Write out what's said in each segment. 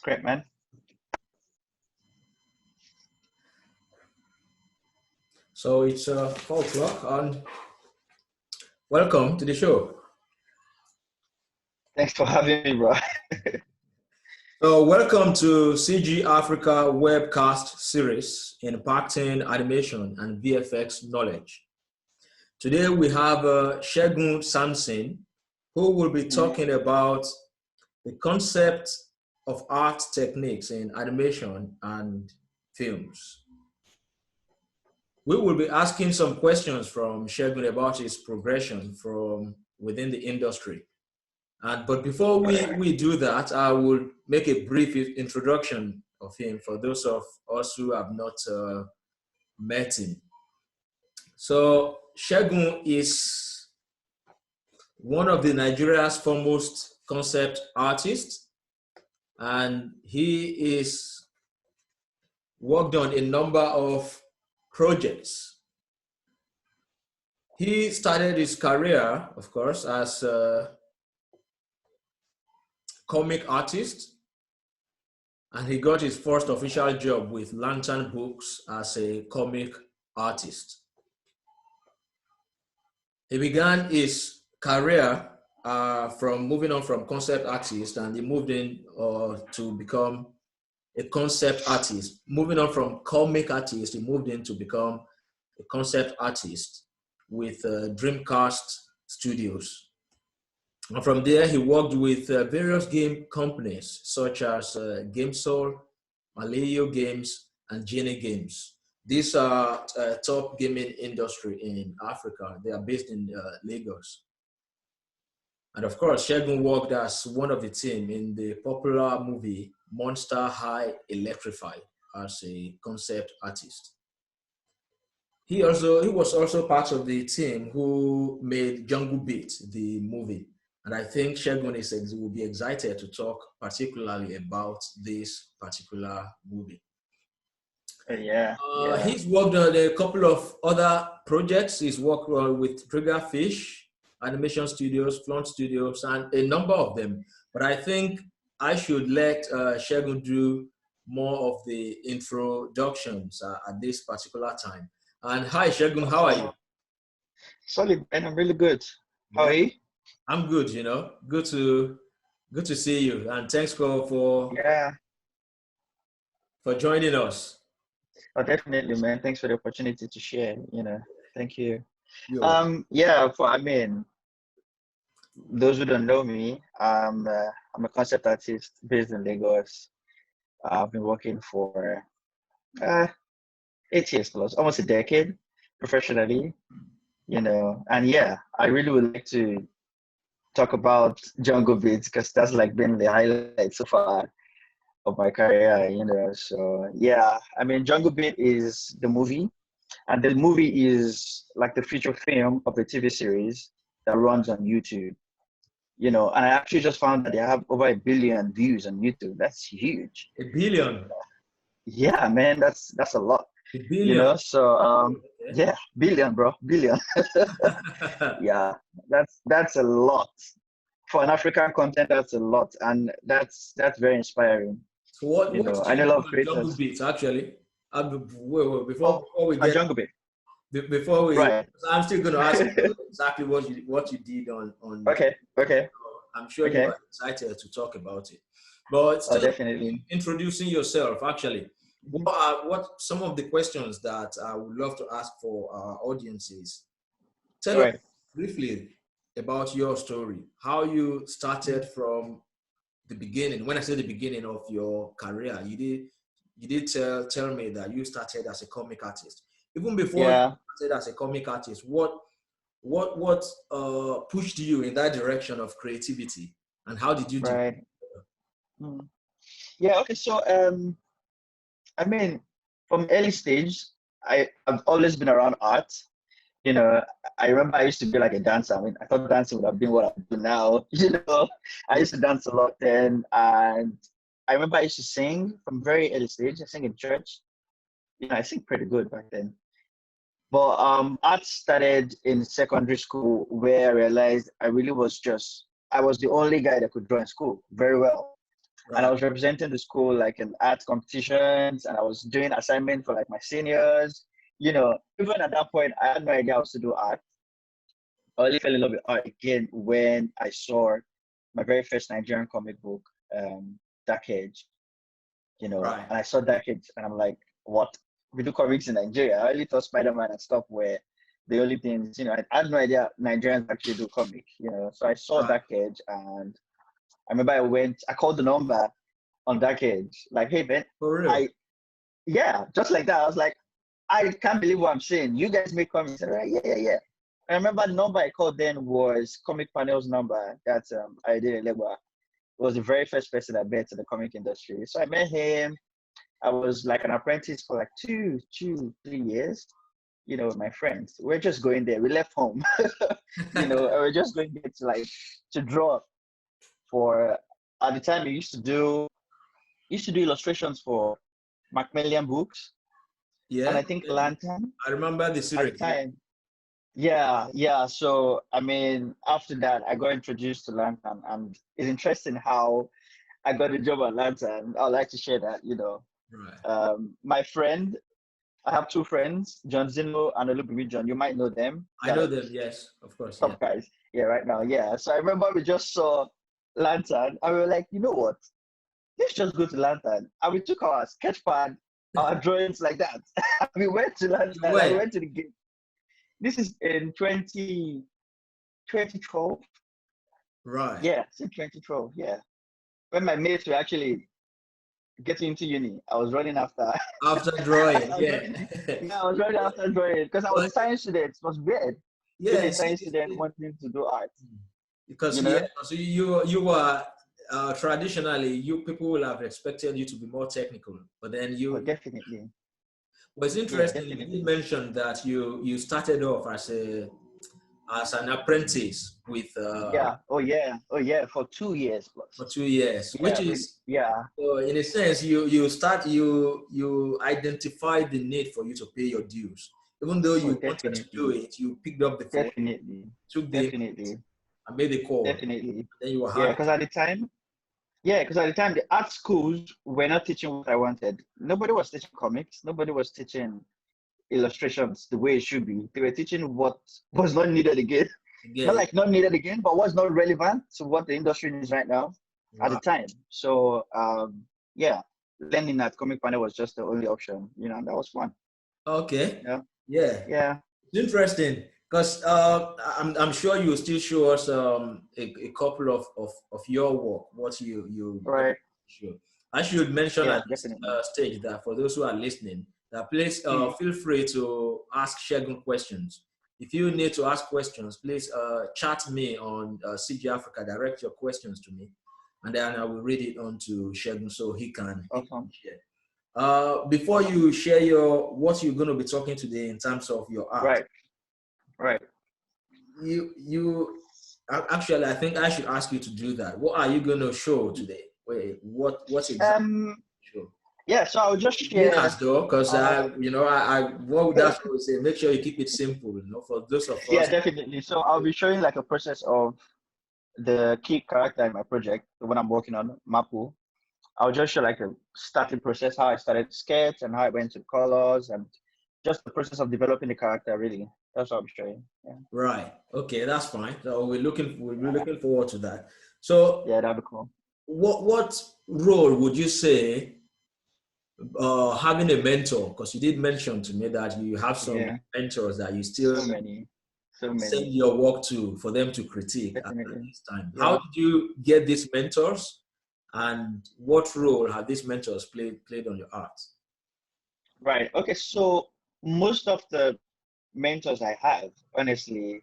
Great, man. So it's 4 o'clock, and welcome to the show. Thanks for having me, bro. So welcome to CGAfrica webcast series impacting animation and VFX knowledge. Today we have Segun Samson, who will be talking about the concept of art techniques in animation and films. We will be asking some questions from Segun about his progression from within the industry. But before we do that, I will make a brief introduction of him for those of us who have not met him. So Segun is one of the Nigeria's foremost concept artists, and he is worked on a number of projects. He started his career, of course, as a comic artist, and he got his first official job with Lantern Books as a comic artist. He began his career from moving on from concept artist, and he moved in to become a concept artist. Moving on from comic artist, he moved in to become a concept artist with Dreamcast Studios. And from there, he worked with various game companies such as GameSol, Malayo Games, and Genie Games. These are top gaming industry in Africa. They are based in Lagos. And of course, Segun worked as one of the team in the popular movie Monster High Electrified as a concept artist. He was also part of the team who made Jungle Beat, the movie. And I think Segun will be excited to talk particularly about this particular movie. Yeah. He's worked on a couple of other projects. He's worked with Triggerfish, Animation Studios, Flaunt Studios, and a number of them. But I think I should let Segun do more of the introductions at this particular time. And hi, Segun, how are you? Solid, man. I'm really good. How are you? I'm good, good to see you, and thanks for joining us. Oh, definitely, man. Thanks for the opportunity to share. Thank you. Yeah. Those who don't know me, I'm a concept artist based in Lagos. I've been working for 8 years plus, almost a decade professionally. And yeah, I really would like to talk about Jungle Beats because that's like been the highlight so far of my career, So yeah, Jungle Beat is the movie, and the movie is like the feature film of the TV series that runs on YouTube. And I actually just found that they have over 1 billion views on YouTube. That's huge. 1 billion. Yeah, man, that's a lot. 1 billion. Yeah, billion, bro, billion. Yeah, that's a lot. For an African content, that's a lot, and that's very inspiring. So what I know a lot of creators. Jungle Beats actually. Before we get Jungle Beat. Before we, right. I'm still going to ask you exactly what you did on. Okay. I'm sure you are excited to talk about it, but still definitely introducing yourself. Actually, what some of the questions that I would love to ask for our audiences? Tell us briefly about your story, how you started from the beginning. When I say the beginning of your career, you did tell me that you started as a comic artist. Even before you started as a comic artist, what pushed you in that direction of creativity, and how did you do it? Yeah, okay. So from early stage, I've always been around art. I remember I used to be like a dancer. I thought dancing would have been what I do now. I used to dance a lot then, and I remember I used to sing from very early stage. I sang in church. I sing pretty good back then. But art started in secondary school, where I realized I was the only guy that could draw in school very well. And I Right. was representing the school like in art competitions, and I was doing assignment for like my seniors. Even at that point, I had no idea I was to do art. I only fell in love with art again when I saw my very first Nigerian comic book, Dark Age. Right. And I saw Dark Age, and I'm like, what? We do comics in Nigeria. I only thought Spider-Man and stuff were the only things. I had no idea Nigerians actually do comics. So I saw Right. Dark Age, and I remember I called the number on Dark Age, like, hey man, For real. I yeah, just like that. I was like, I can't believe what I'm saying. You guys make comics. I said, right, yeah, yeah, yeah. I remember the number I called then was Comic Panel's number. That's I did it. Was the very first person I met in the comic industry. So I met him. I was like an apprentice for like 3 years, with my friends. We're just going there. We left home, and we're just going there to draw for, at the time, he used to do illustrations for Macmillan Books, and Yeah. I think Lantern I remember the at the series. Yeah. time. Yeah, yeah. So, I mean, after that, I got introduced to Lantern, and it's interesting how I got a job at Lantern. I'd like to share that. Right. My friend, I have two friends, John Zino and Olububi John. You might know them. I They're know like them. Yes. Of course. Yeah. top guys. Yeah, right now. Yeah. So I remember we just saw Lantern, and we were like, you know what? Let's just go to Lantern. And we took our sketch pad, our drawings like that. We went to Lantern, You and we went. went to the game. This is in 2012. Right. Yeah, it's in 2012. Yeah. When my mates were actually getting into uni, I was running after. After drawing. I was Yeah. running, yeah, I was running after drawing because I was a But science student. It was weird being yeah, a science student wanting to do art, because you yeah, know? so you were traditionally you people will have expected you to be more technical, but then Oh, you. definitely. But it's Yeah, interesting. You did definitely. mention that you started off as an apprentice with Yeah. Oh, yeah. Oh, yeah. For 2 years for plus. 2 years, which Yeah. is Yeah. in a sense you identified the need for you to pay your dues, even though Oh, you wanted to do definitely. it. You picked up the phone, Definitely. took the input, Definitely. and made the call. Definitely. Then you were Yeah. happy. Because at the time, Yeah, because at the time the art schools were not teaching what I wanted. Nobody was teaching comics. Nobody was teaching illustrations the way it should be. They were teaching what was not needed again. Not Again, like not needed again, but what's not relevant to what the industry needs right now at the right? time. So yeah, learning at Comic Panel was just the only option, and that was fun. Okay, Yeah. yeah. Yeah. It's interesting because I'm sure you will still show us a couple of your work, what you Right. show. I should mention Yeah, at this definitely. stage that for those who are listening, that please Mm. feel free to ask Shegun questions. If you need to ask questions, please chat me on CGAfrica. Direct your questions to me, and then I will read it on to Shegun so he can Awesome. share. Before you share what you're going to be talking today in terms of your art, Right. Right. you actually, I think I should ask you to do that. What are you going to show today? Wait, what's exactly Um. show? Yeah. So I'll just Beginners share. though, because Uh, I what would that say? Make sure you keep it simple, for those of yeah, us. definitely. So I'll be showing like a process of the key character in my project, the one I'm working on, Mapu. I'll just show like a starting process, how I started to sketch and how I went to colors and just the process of developing the character. Really, that's what I'm showing. Yeah, Right. Okay, that's fine. So we're looking forward to that. So, yeah, that'd be cool. what role would you say having a mentor, because you did mention to me that you have some Yeah, mentors that you still so many, so send many. your work to for them to critique at Definitely. this time. How Yeah. did you get these mentors, and what role have these mentors played on your art? Right. Okay. So most of the mentors I have, honestly,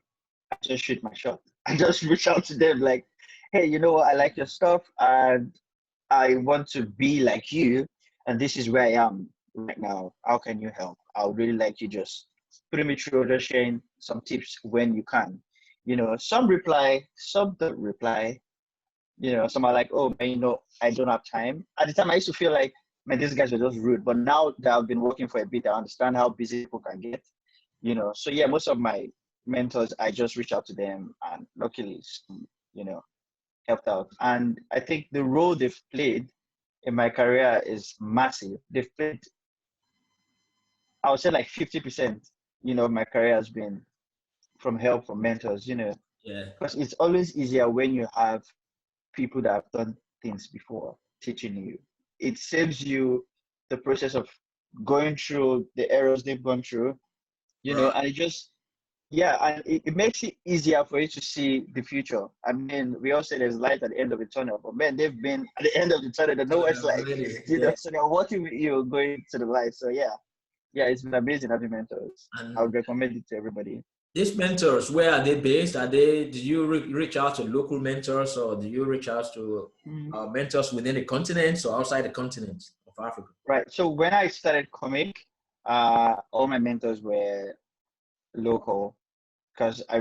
I just shoot my shot. I just reach out to them like, hey, you know what? I like your stuff and I want to be like you. And this is where I am right now. How can you help? I would really like you just putting me through, just sharing some tips when you can. Some reply, some don't reply. Some are like, oh, man, I don't have time. At the time, I used to feel like, man, these guys were just rude. But now that I've been working for a bit, I understand how busy people can get. So yeah, most of my mentors, I just reach out to them, and luckily, you know, helped out. And I think the role they've played in my career is massive. They've played, I would say like 50%, of my career has been from help from mentors, Yeah. because it's always easier when you have people that have done things before teaching you. It saves you the process of going through the errors they've gone through, Right. and it just, yeah, and it makes it easier for you to see the future. I mean, we all say there's light at the end of the tunnel, but man, they've been at the end of the tunnel, they know what it's like, Really, yeah. so they're watching you going to the light. So yeah, it's been amazing having mentors. I And would recommend it to everybody. these mentors, where are they based? Did you reach out to local mentors, or do you reach out to Mhm. mentors within the continent or outside the continent of Africa? Right. So when I started comic, all my mentors were local because I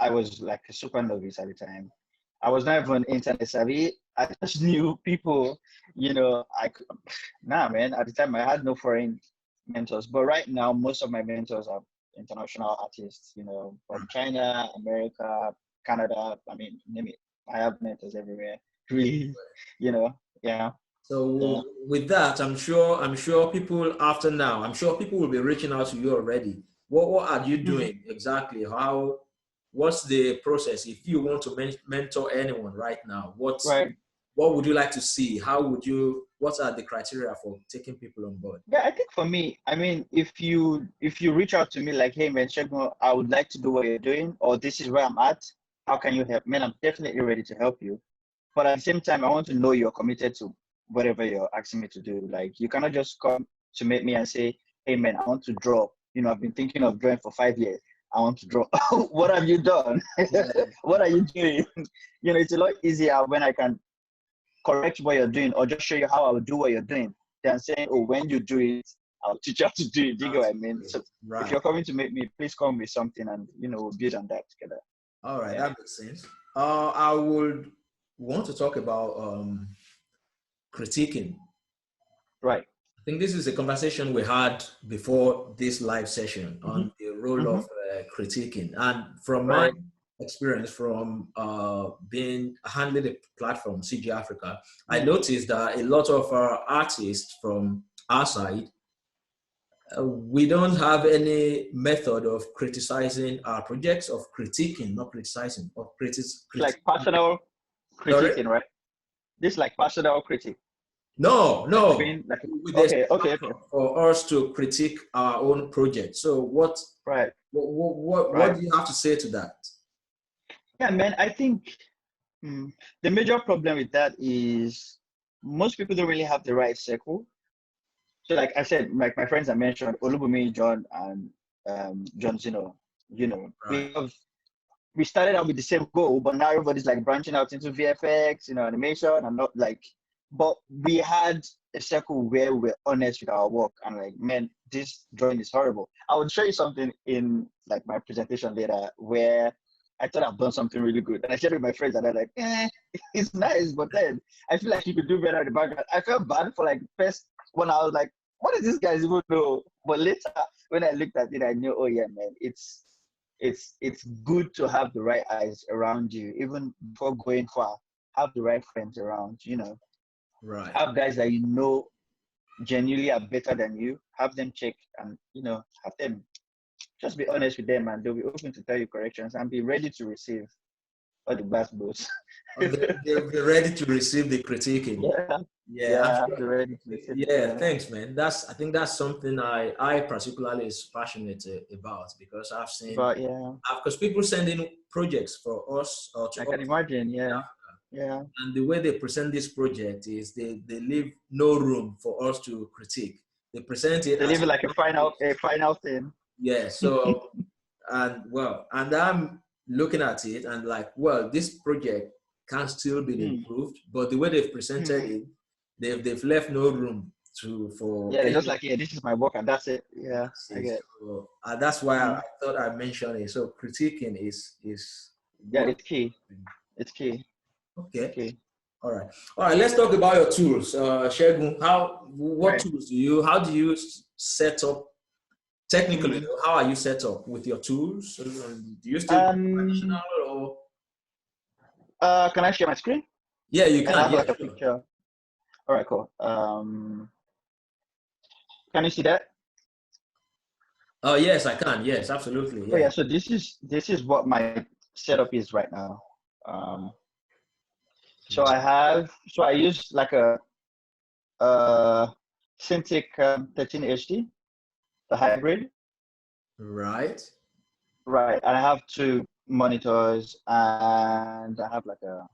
was like a super novice at the time. I was not even internet savvy. I just knew people, nah, man, at the time I had no foreign mentors. But right now, most of my mentors are international artists, from China, America, Canada. I mean, name it. I have mentors everywhere. Really, yeah, yeah. So with that, I'm sure people after now, I'm sure people will be reaching out to you already. What are you Mhm. doing exactly? What's the process? If you want to mentor anyone right now, Right. what would you like to see? What are the criteria for taking people on board? Yeah, I think for me, I mean, if you reach out to me like, hey man, Shegun, I would like to do what you're doing, or this is where I'm at, how can you help? Man, I'm definitely ready to help you. But at the same time, I want to know you're committed to whatever you're asking me to do. Like, you cannot just come to meet me and say, hey man, I want to draw. I've been thinking of drawing for 5 years. I want to draw. What have you done? Yeah. What are you doing? It's a lot easier when I can correct what you're doing or just show you how I will do what you're doing than saying, oh, when you do it, I'll teach you how to do it. Do you get what I mean? So if Right. you're coming to meet me, please come with something and, we'll build on that together. All right, Yeah. that makes sense. I would want to talk about critiquing. Right. I think this is a conversation we had before this live session Mm-hmm. on the role Mm-hmm. of critiquing. And from my Right. experience from being handling the platform CGAfrica, I Mm. noticed that a lot of our artists from our side, we don't have any method of criticizing our projects, of critiquing, not criticizing, of It's like personal sorry? critiquing, right? This is like personal critique. No, Like no. being like, There's okay, no okay, okay. platform for us to critique our own project. So Right, what right. do you have to say to that? Yeah, man, I think the major problem with that is most people don't really have the right circle. So like I said, like my friends I mentioned, Olubumi, John, and John Zeno, Right. we started out with the same goal, but now everybody's like branching out into VFX, animation, and not like, but we had a circle where we're honest with our work and like, man, this drawing is horrible. I would show you something in like my presentation later where I thought I've done something really good. And I shared it with my friends and they're like, it's nice, but then I feel like you could do better in the background. I felt bad for like first when I was like, what is this guy's even know? But later when I looked at it, I knew, oh yeah, man, it's good to have the right eyes around you, even before going far. Have the right friends around, Right. have guys that genuinely are better than you. Have them check and have them just be honest with them, and they'll be open to tell you corrections and be ready to receive all the bad blows. They'll be ready to receive the critiquing. Yeah, Yeah, I'm yeah, sure. be ready to receive it. Yeah, Yeah, thanks, man. I think that's something I particularly is passionate about, because I've seen, but yeah, because people send in projects for us or to I us, can imagine. Yeah, yeah. and the way they present this project is they leave no room for us to critique. They present it They as leave it a like a final thing. yeah. So and I'm looking at it and like, well, this project can still be Hmm, improved, but the way they've presented hmm. it, they've left no room for Yeah, they're just any. like, yeah, this is my work and that's it. Yeah, I get. So that's why Hmm. I thought I mentioned it. So critiquing is Yeah, what. it's key. It's key. It's Okay. key. All right. All right. Let's talk about your tools, Shegun. What Right. tools how do you set up technically? Mm. How are you set up with your tools? Do you still do Um, traditional or? Can I share my screen? Yeah, you And I can. have Yeah, like a sure. picture. All right, cool. Can you see that? Oh, yes, I can. Yes, absolutely. Oh Yeah. yeah. So this is what my setup is right now. Um, so I use like a uh Cintiq 13 HD, the hybrid, Right. right? And I have two monitors, and I have like a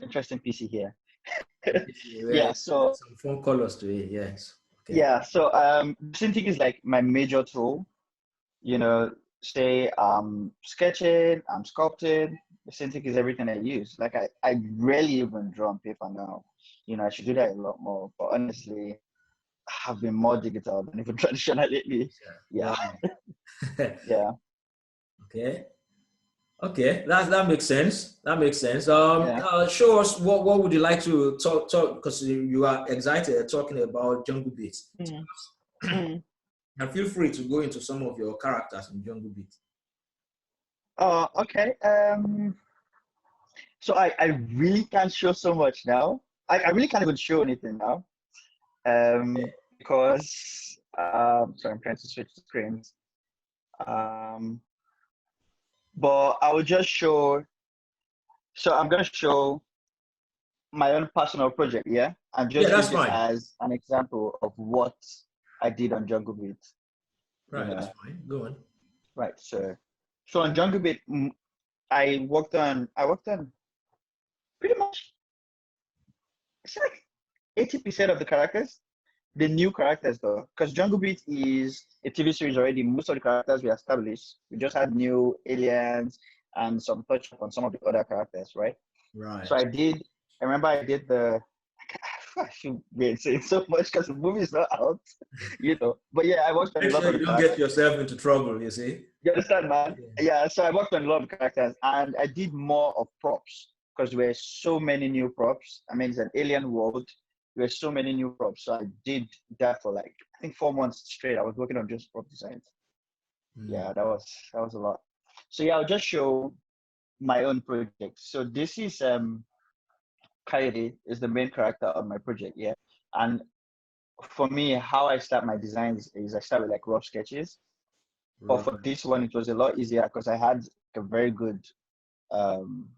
interesting PC here. Yeah, Yeah. So some fun colors to it. Yes. Okay. yeah. So Cintiq is like my major tool. You know, say I'm sketching, I'm sculpting. Cintiq is everything I use. Like I rarely even draw on paper now. You know, I should do that a lot more. But honestly, I've been more digital than even traditional lately. Yeah, Wow. yeah, Okay. Okay. That makes sense. That makes sense. yeah. Show us what would you like to talk because you are excited talking about Jungle Beats. Mm, mm. And feel free to go into some of your characters in Jungle Beat. Oh, okay. So I really can't show so much now. I really can't even show anything now. Because sorry, I'm trying to switch screens. Um, but I will just show. So I'm gonna show my own personal project, yeah, and Yeah, just that's use it fine. as an example of what I did on Jungle Beat, you Right, that's know, fine. Go on. right? So on Jungle Beat, I worked on pretty much it's like 80% of the characters, the new characters though, because Jungle Beat is a TV series already. Most of the characters we established. We just had new aliens and some touch up on some of the other characters, right? So Right. I remember I did I should be saying so much because the movie is not out, But yeah, I worked on a Make lot sure of the you don't get characters. yourself into trouble, you see. You understand, man? Yeah. Yeah, so I worked on a lot of characters and I did more of props because there were so many new props. I mean, it's an alien world. There were so many new props. So I did that for like, I think 4 months straight. I was working on just prop designs. Mm. Yeah, that was a lot. So yeah, I'll just show my own project. So this is Coyote is the main character of my project, yeah. And for me, how I start my designs is I start with like rough sketches. But Right. for this one, it was a lot easier because I had a very good um,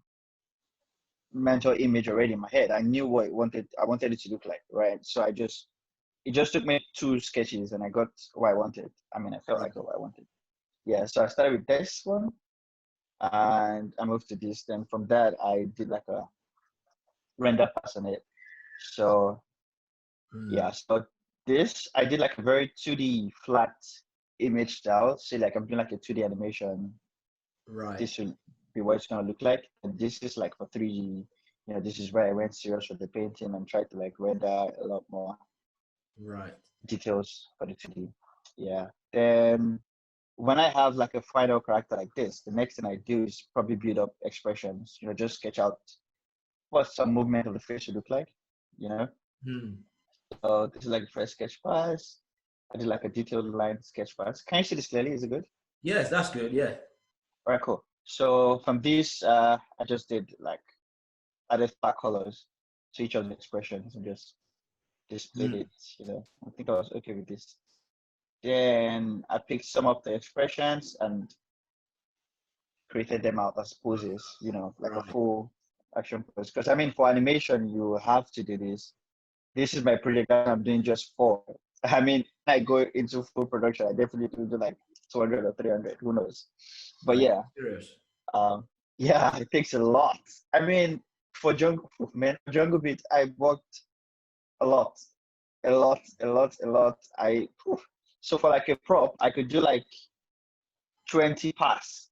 mental image already in my head. I knew what I wanted it to look like, right? So it just took me two sketches and I got what I wanted. I mean, I felt Right. like I got what I wanted. Yeah, so I started with this one and I moved to this. Then from that, I did like a render pass on it. So Mm. yeah, so this I did like a very 2D flat image style. So like I'm doing like a 2D animation. Right. This will be what it's gonna look like. And this is like for 3D. This is where I went serious with the painting and tried to like render a lot more Right. details for the 2D. Yeah. Then when I have like a final character like this, the next thing I do is probably build up expressions. Just sketch out what some movement of the face should look like. You know. Mm. So this is like the first sketch pass. I did like a detailed line sketch pass. Can you see this clearly? Is it good? Yes, that's good. Yeah. All right, cool. So from this, I just did like added flat colors to each of the expressions and just displayed Mm. it. I think I was okay with this. Then I picked some of the expressions and created them out as poses, like a Right. full action pose. Because I mean, for animation, you have to do this. This is my project that I'm doing just for. I mean, I go into full production, I definitely do like 200 or 300, who knows? But Are you yeah, serious? um, yeah, it takes a lot. I mean, Jungle Beat, I worked a lot, a lot, a lot, a lot. So for like a prop, I could do like 20 pass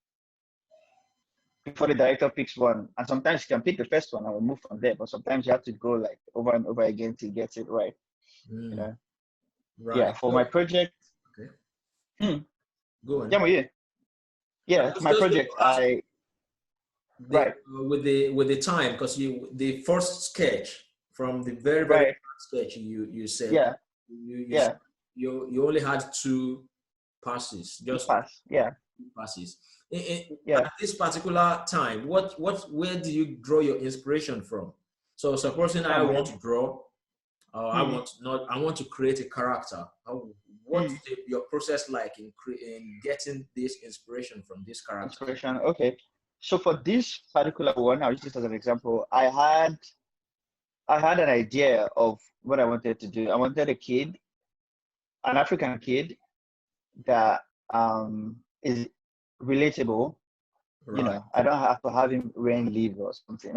before the director picks one. And sometimes you can pick the first one and we'll move from there. But sometimes you have to go like over and over again to get it right. You Mm. know? Yeah, Right. for my So, project, okay. hmm, Go on. yeah, well, yeah. I Yeah, for was my just going project, to ask right, with the time because the first sketch from the very right, first sketch you said yeah, you you yeah, you only had two passes, It just pass. Yeah. passes. Yeah. At this particular time, where do you draw your inspiration from? So supposing I Oh want man. to draw, Hmm. I want to create a character. What's Hmm. your process like in getting this inspiration from this character? Inspiration. Okay. So for this particular one, I'll use this as an example. I had an idea of what I wanted to do. I wanted a kid, an African kid that is relatable. You Right. know, I don't have to have him wearing leaves or something,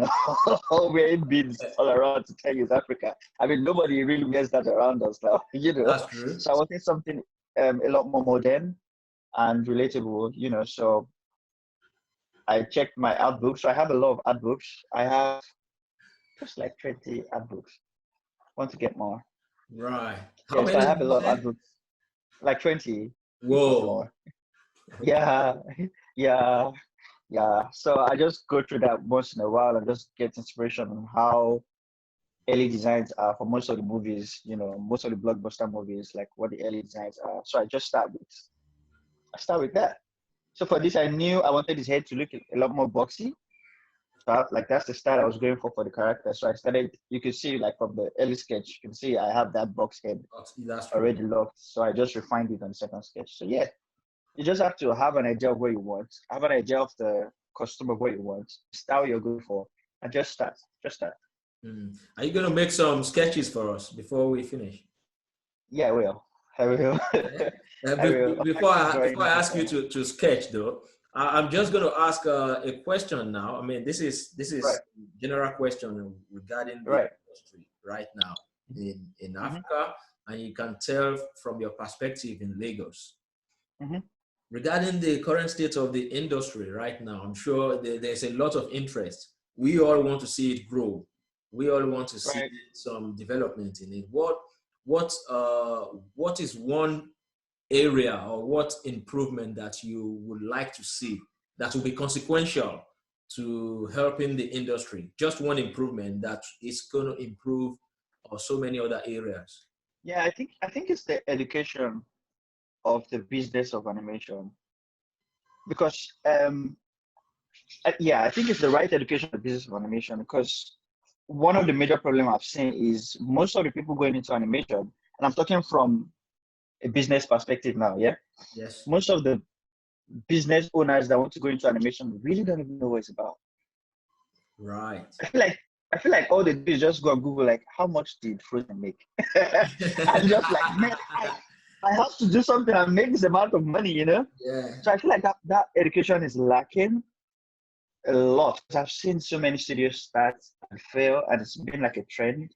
or wearing beads all around to tell you it's Africa. I mean, nobody really wears that around us now, you know. That's true. So I wanted something a lot more modern and relatable, you know. So I checked my art books. So I have a lot of art books. I have just like 20 art books. Want to get more. Right. How Yeah, so I many have did a you lot of art say? books, like 20, if not Whoa. more. Yeah, yeah, yeah. So I just go through that once in a while and just get inspiration on how early designs are for most of the movies, you know, most of the blockbuster movies, like what the early designs are. So I start with that. So for this, I knew I wanted his head to look a lot more boxy. So like that's the style I was going for the character. So I started, you can see like from the early sketch, you can see I have that box head That's true. already locked. So I just refined it on the second sketch. So yeah, you just have to have an idea of what you want, have an idea of the costume of what you want, style you're going for, and just start. Just start. Are you going to make some sketches for us before we finish? Yeah, I will. I will. Yeah. I will. I'm actually Before drawing I this ask you one. to sketch, though, I'm just going to ask a question now. I mean, this Right, is general question regarding the right. industry right now in Mm-hmm, Africa, and you can tell from your perspective in Lagos. mm-hmm. Regarding the current state of the industry right now, I'm sure there's a lot of interest. We all want to see it grow. We all want to see Right. some development in it. What is one area or what improvement that you would like to see that will be consequential to helping the industry? Just one improvement that is going to improve so many other areas. Yeah, I think it's the education of the business of animation because yeah, I think it's the right education of the business of animation because one of the major problem I've seen is most of the people going into animation, and I'm talking from a business perspective now, yeah. Yes. Most of the business owners that want to go into animation really don't even know what it's about. Right. I feel like I feel like all they do is just go on Google like how much did Frozen make? And just like man, I have to do something and make this amount of money, you know? Yeah. So I feel like that education is lacking a lot. I've seen so many studios start and fail and it's been like a trend.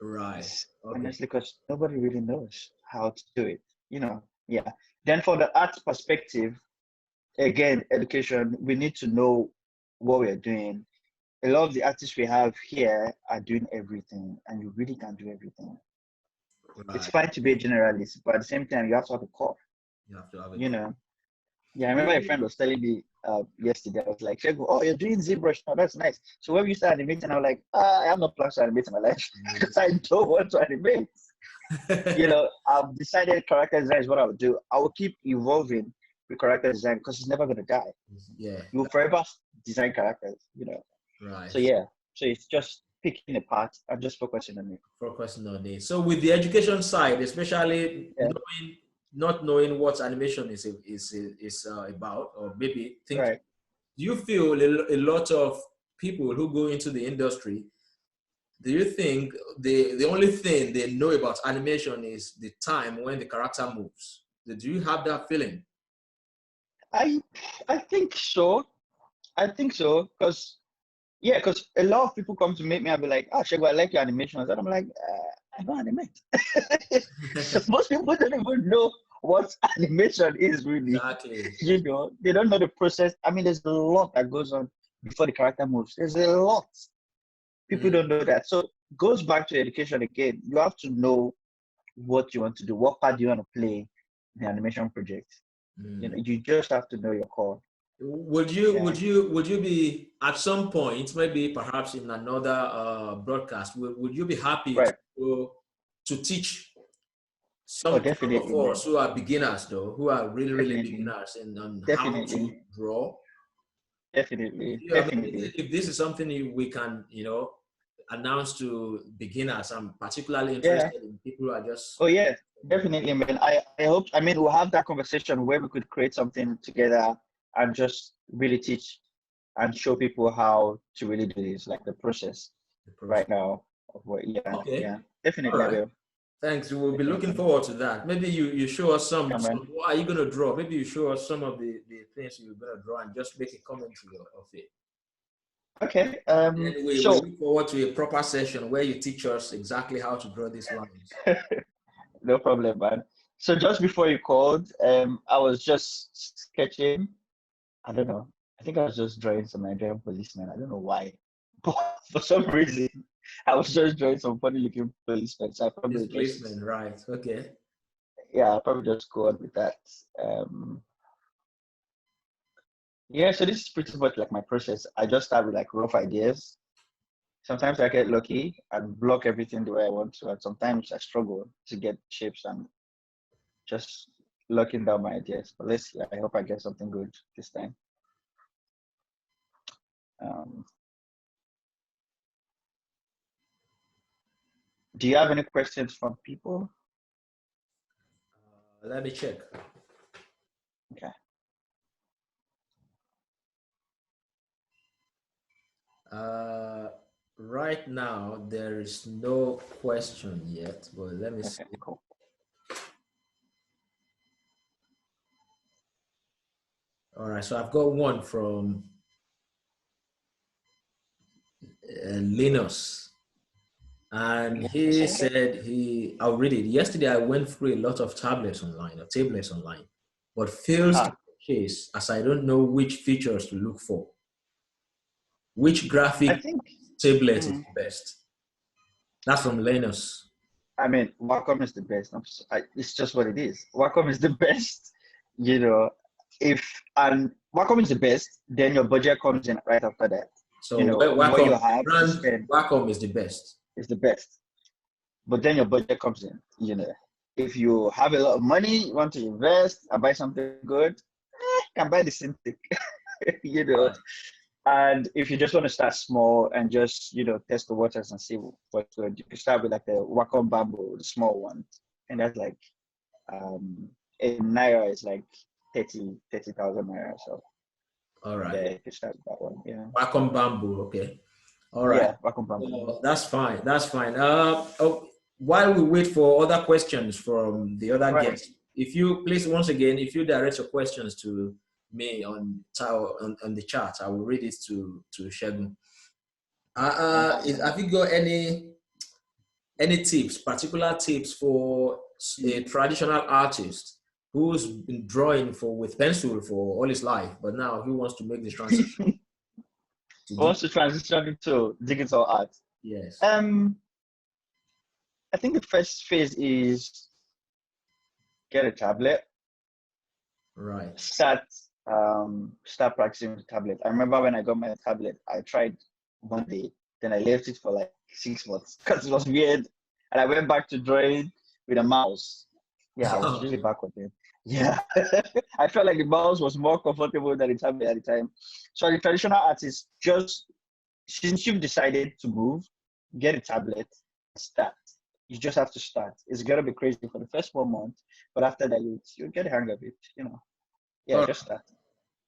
Right. It's Okay. honestly because nobody really knows how to do it, you know? Yeah. Then for the art perspective, again, education, we need to know what we're doing. A lot of the artists we have here are doing everything, and you really can't do everything. It's Right. fine to be a generalist, but at the same time, you have to have a core, You have to have a you call. know. Yeah, I remember a friend was telling me yesterday, I was like, "Shego, oh, you're doing ZBrush. Oh, that's nice. So when we start animating, I'm like, I have no plans to animate in my life because I don't want to animate. You know, I've decided character design is what I would do. I will keep evolving with character design because it's never going to die. Yeah. You will forever design characters, you know. So Right. yeah, so it's just picking a part and just focusing on it. Focusing on it. So with the education side, especially Yeah, not knowing what animation is about, or maybe thinking, right. do you feel a lot of people who go into the industry, do you think the only thing they know about animation is the time when the character moves? Do you have that feeling? I I think so. I think so because yeah, because a lot of people come to meet me and be like, "Oh, Shego, I like your animations," and I'm like, "I don't animate." So most people don't even know what animation is really. Exactly. You know, they don't know the process. I mean, there's a lot that goes on before the character moves. There's a lot. People Mm, don't know that. So it goes back to education again. You have to know what you want to do, what part do you want to play in the animation project. You know, mm. you just have to know your core. Yeah. Would you be at some point, maybe perhaps in another broadcast, would you be happy Right. to teach Oh, some definitely, of man. us who are beginners, though, who are really, really Definitely, beginners in on how to definitely, draw. definitely, Yeah, I mean, definitely. if this is something we can, announce to beginners, I'm particularly Yeah. interested in people who are just. Oh, yeah. Definitely, man. I hope. I mean, we'll have that conversation where we could create something together and just really teach and show people how to really do this, like the process The process. right now of what. Yeah, Okay, yeah. all Definitely, I right. will. Thanks. We'll be looking Definitely. forward to that. Maybe you show us Yeah, man. what are you going to draw? Maybe you show us some of the things you're going to draw and just make a commentary of it. Okay. Then we So look forward to a proper session where you teach us exactly how to draw these lines. no problem, man. So just before you called, I was just sketching. I don't know. I think I was just drawing some Nigerian policemen. I don't know why, but for some reason, I was just drawing some funny-looking policemen. So I This probably policeman, just, right? Okay. yeah, I'll probably just go on with that. Um, yeah. So this is pretty much like my process. I just start with like rough ideas. Sometimes I get lucky and block everything the way I want to, and sometimes I struggle to get shapes and just locking down my ideas. But let's see. I hope I get something good this time. Um, do you have any questions from people? Let me check. Okay. Right now, there is no question yet, but let me see. Okay. Cool. All right, so I've got one from Linus. And he said I'll read it. Yesterday, I went through a lot of tablets online or tablets online, but fails to case as I don't know which features to look for. Which I graphic think. tablet is the best? That's from Linus. I mean, Wacom is the best. It's just what it is. Wacom is the best. You know, if and Wacom is the best, then your budget comes in right after that. You So know, what you Wacom, the have to brand spend Wacom is the best. is the best. But then your budget comes in. You know, if you have a lot of money, you want to invest and buy something good, you can buy the Cintiq. you know, Right. and if you just want to start small and just test the waters and see what's good, you can start with like the Wacom Bamboo, the small one, and that's like in naira is like 30,000 naira. So All right. yeah, you can start with that one. Yeah. Wacom Bamboo. Okay. All right. Yeah, Wacom Bamboo. So that's fine. That's fine. While we wait for other questions from the other Right. guests, if you please once again, if you direct your questions to me on the chat, I will read it to Shegun. Have you got any tips, particular tips for a traditional artist who's been drawing with pencil for all his life, but now he wants to make the transition to Wants to transition into digital art. Yes. I think the first phase is get a tablet. Right. Start practicing with the tablet. I remember when I got my tablet, I tried one day, then I left it for like 6 months because it was weird. And I went back to drawing with a mouse. Yeah, I was really backward then. Yeah. I felt like the mouse was more comfortable than the tablet at the time. So the traditional artist, just since you've decided to move, get a tablet, start. You just have to start. It's gonna be crazy for the first 1 month, but after that you get the hang of it, Yeah, just start.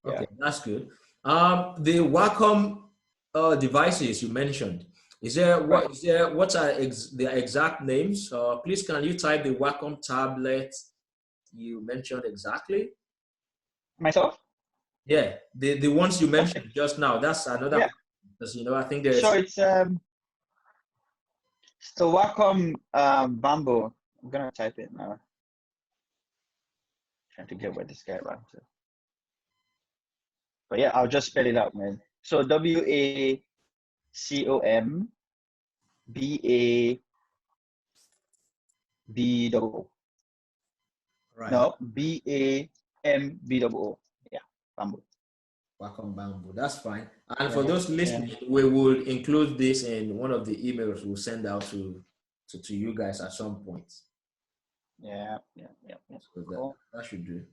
Yeah. Okay, that's good. The Wacom devices you mentioned, Right. what are their exact names? Please, can you type the Wacom tablet you mentioned exactly? Myself? Yeah, the ones you Okay. mentioned just now. That's another Yeah. because I think So there's it's so Wacom Bamboo. I'm gonna type it now. Trying to get where this guy ran to. But yeah, I'll just spell it out, man. So WACOMBABO. right. No, BAMBO. Yeah, Bamboo. Wacom Bamboo. That's fine. And for Yeah. those Yeah. listening, we will include this in one of the emails we'll send out to you guys at some point. Yeah. So Cool. that should do.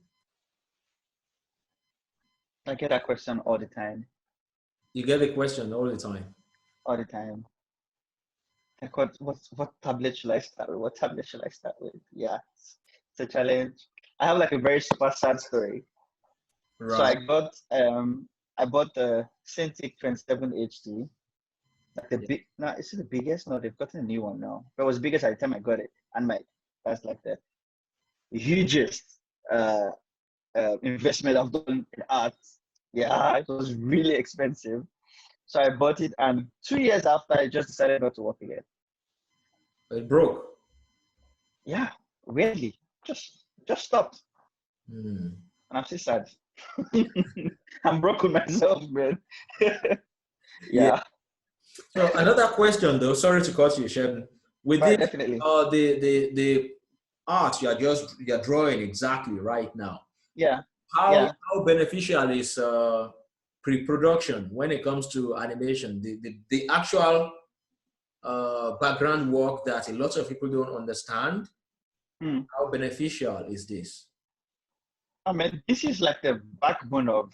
I get that question all the time. You get the question all the time. All the time. Like what tablet should I start with? What tablet should I start with? Yeah. It's a challenge. I have like a very super sad story. So Right. I bought the Cintiq 27 HD. Like the Yeah. big, no, is it the biggest? No, they've gotten a new one now. But it was biggest at the time I got it. And that's like the hugest uh, investment I've done in art. Yeah, it was really expensive. So I bought it, and 2 years after, I just decided not to work again. It broke. Yeah, weirdly, just stopped, Hmm. and I'm still sad. I'm broken myself, man. Yeah. Yeah, So another question though, sorry to cut you, Sheldon. right, Within definitely. the art you're drawing exactly right now, Yeah, how yeah. beneficial is pre-production when it comes to animation? The actual background work that a lot of people don't understand. Hmm. How beneficial is this? I mean, this is like the backbone of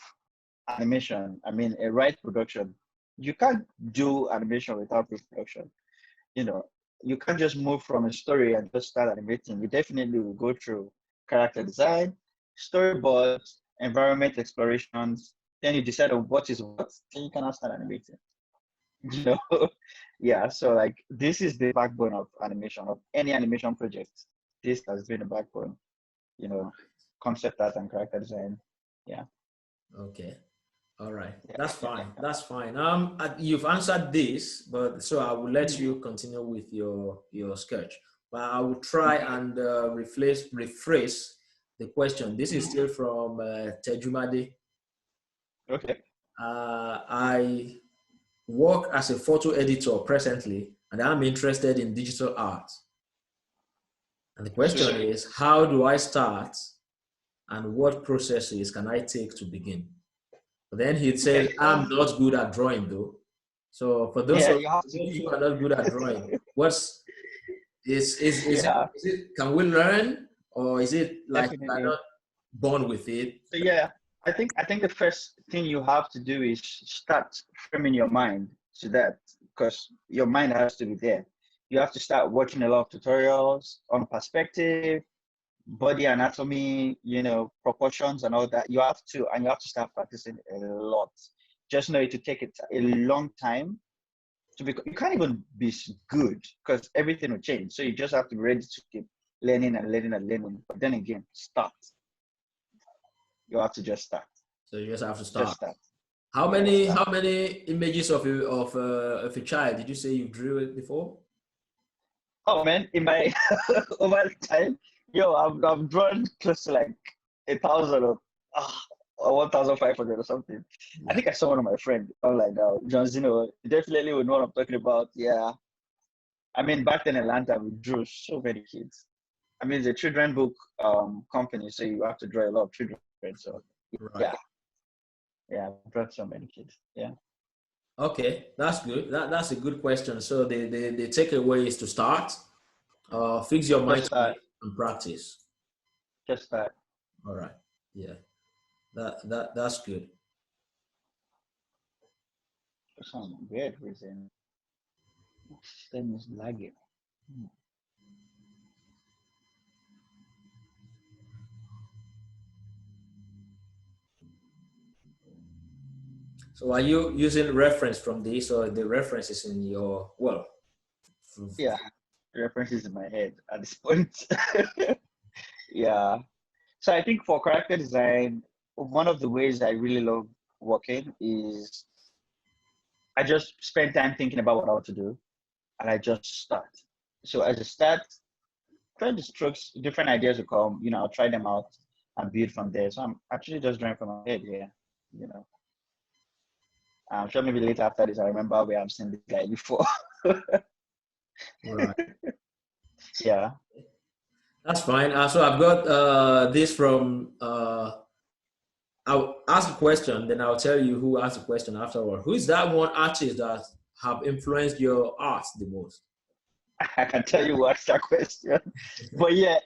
animation. I mean, a right production. You can't do animation without pre-production. You know, you can't just move from a story and just start animating. You definitely will go through character design, storyboards, environment explorations. Then you decide on what is what. Then you cannot start animating. You know, yeah. So like this is the backbone of animation of any animation project. This has been a backbone. You know, concept art and character design. Yeah, Okay. All right. yeah, That's yeah, yeah. fine. That's fine. You've answered this, but so I will let Mm. you continue with your sketch. But I will try and rephrase the question. This is still from Tejumade. Okay. I work as a photo editor presently, and I'm interested in digital art. And the question is, how do I start, and what processes can I take to begin? But then he says, Okay. I'm not good at drawing though. So for Yeah, you have to those be. who are not good at drawing, what's Yeah, is it can we learn, or is it like you are definitely. not born with it? So yeah, I think the first thing you have to do is start framing your mind to that because your mind has to be there. You have to start watching a lot of tutorials on perspective, body anatomy, proportions and all that. You have to start practicing a lot. Just know it to take it a long time to be. You can't even be good because everything will change. So you just have to be ready to keep learning and learning and learning. But then again, start. You have to just start. So you just have to Just start. start. How Yeah, many start. images of a child did you say you drew it before? Oh man, in my over time, I've drawn close to like 1,000 or 1,500 or something. I Yeah. think I saw one of my friend online now, John Zeno. Definitely would know what I'm talking about. Yeah. I mean, back then in Atlanta, we drew so many kids. I mean, it's a children book company, so you have to draw a lot of children. So Right. yeah, yeah, I've drawn so many kids. Yeah. Okay, that's good. That's a good question. So the takeaway is to start, fix your mind Just to start. it, and practice. Just start. All right. Yeah. That's good. For some weird reason, my system is lagging. Hmm. So are you using reference from this, or the reference is in your well? Yeah, references in my head at this point. Yeah. So I think for character design, one of the ways I really love working is I just spend time thinking about what I want to do and I just start. So as a start, try the strokes, different ideas will come, I'll try them out and build from there. So I'm actually just drawing from my head here, you know. I'm sure maybe later after this, I remember where I've seen this guy before. Right. Yeah. That's fine. So I've got this from. I'll ask a question, then I'll tell you who asked the question afterward. Who is that one artist that have influenced your art the most? I can tell you what's that question. But yeah,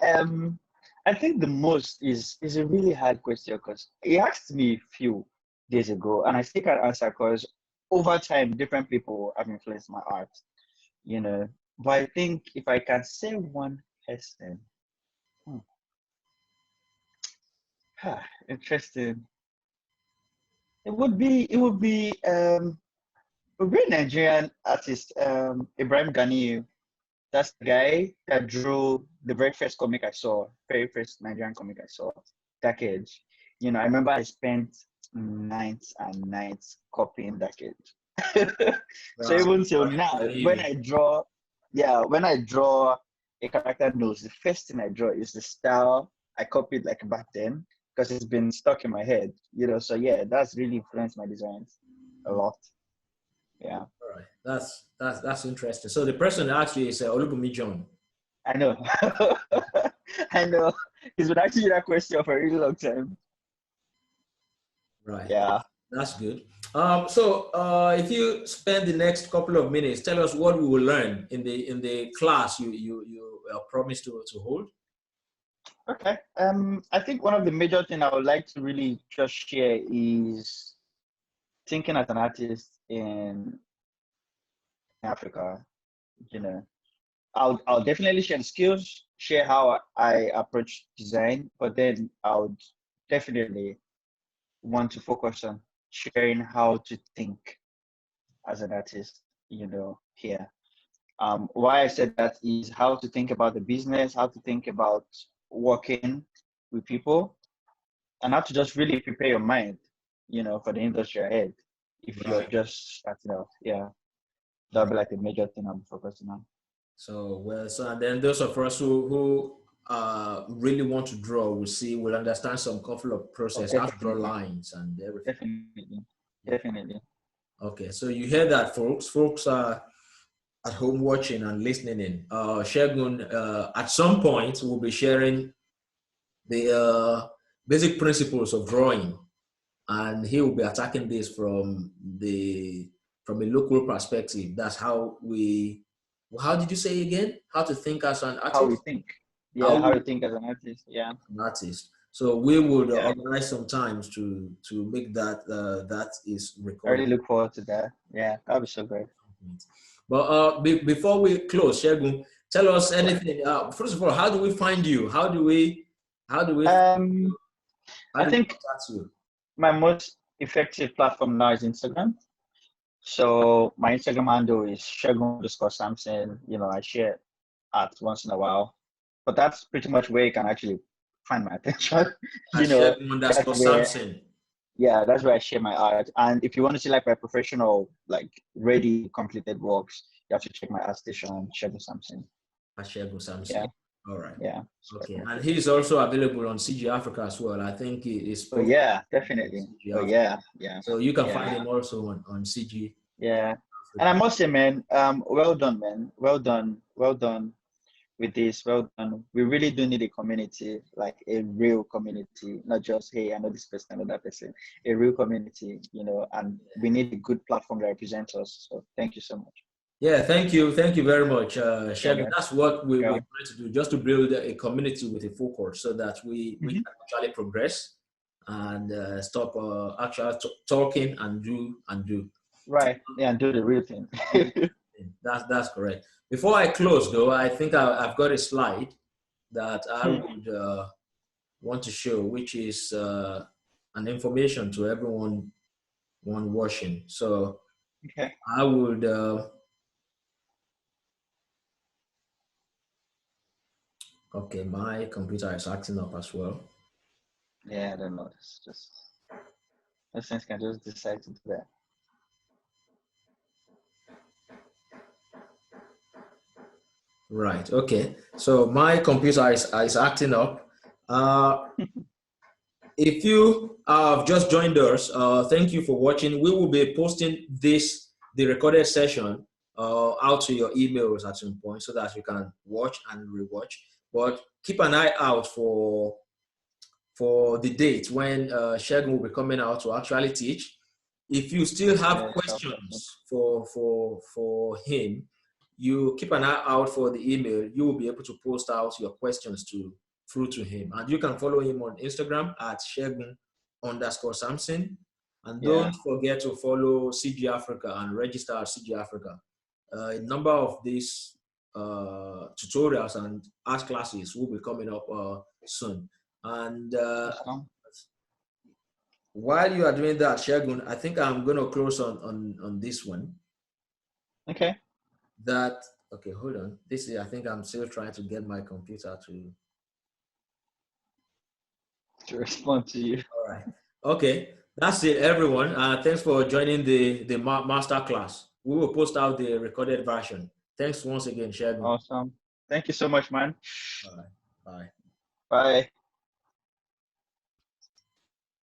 I think the most is a really hard question because he asked me a few days ago, and I still can't answer because over time, different people have influenced my art, you know. But I think if I can say one person, hmm, interesting. It would be a Nigerian artist, Ibrahim Ganiyu. That's the guy that drew the very first comic I saw, very first Nigerian comic I saw, Dark Age. I remember I spent nights and nights copying Dark Age. So Wow. even till now, when I draw a character nose, the first thing I draw is the style I copied like back then because it's been stuck in my head. So yeah, that's really influenced my designs a lot. Yeah, All right. That's interesting. So the person actually is Olubumi John. I know. I know. He's been asking you that question for a really long time. Right. Yeah. That's good. So if you spend the next couple of minutes, tell us what we will learn in the class you promised to hold. Okay. I think one of the major things I would like to really just share is thinking as an artist in Africa. You know, I'll definitely share the skills, share how I approach design, but then I would definitely want to focus on sharing how to think as an artist, here. Why I said that is how to think about the business, how to think about working with people, and how to just really prepare your mind, for the industry ahead. If you're Right. just starting out, yeah, that'll be like a major thing I'm focusing on. So and then those of us who really want to draw will understand some couple of Oh, process, how to draw definitely, lines and everything. definitely, definitely. Okay, so you hear that, folks. Folks are at home watching and listening in. Shegun, at some point, will be sharing the basic principles of drawing, and he will be attacking this from a local perspective. That's how we. How did you say again? How to think as an How we artist? think, How yeah, how we to think as an artist, yeah, an artist. So we would yeah. organize some times to make that is I really recorded. look forward to that. Yeah, that'll be so great. But before we close, Shegun, tell us anything. First of all, how do we find you? Um, How I do we think contact you? my most effective platform now is Instagram. So my Instagram handle is Shegun_Samson. I share art once in a while, but that's pretty much where you can actually find my attention. At Shegun That's underscore where, Samson. yeah, that's where I share my art. And if you want to see like my professional, like ready completed works, you have to check my art station, Shegun Samson. At Shegun Samson. Yeah, All right. yeah. Okay. And he's also available on CGAfrica as well. I think he is Oh spoken yeah, on definitely. Oh CGAfrica. yeah, yeah, So you can find yeah, him also on CG yeah. And I Africa. must say, man, well done, man. Well done with this. Well done. We really do need a community, like a real community, not just, hey, I know this person, I know that person. A real community, and we need a good platform that represents us. So thank you so much. Yeah, thank you. Thank you very much, Yeah, Shegun. man. That's what we're Yeah. trying to do, just to build a community with a focus so that we Mhm. can actually progress and stop actually talking and do. Right. Yeah, and do the real thing. That's correct. Before I close, though, I think I've got a slide that I would want to show, which is an information to everyone watching. So Okay. I would. Okay, my computer is acting up as well. Yeah, I don't know. It's just those things can just decide to do that. Right. Okay. So my computer is acting up. If you have just joined us, thank you for watching. We will be posting the recorded session, out to your emails at some point so that you can watch and rewatch. But keep an eye out for the date when Shegun will be coming out to actually teach. If you still have Yeah, questions for him, you keep an eye out for the email. You will be able to post out your questions through to him. And you can follow him on Instagram at Segun_Samson. And Yeah. don't forget to follow CGAfrica and register at CGAfrica. A number of these tutorials and art classes will be coming up soon. And Awesome. while you are doing that, Segun, I think I'm going to close on this one. Okay. Okay, hold on. This is, I think I'm still trying to get my computer To respond to you. All right. Okay, that's it, everyone. Thanks for joining the master class. We will post out the recorded version. Thanks once again, Segun. Awesome. Thank you so much, man. All right. Bye. Bye.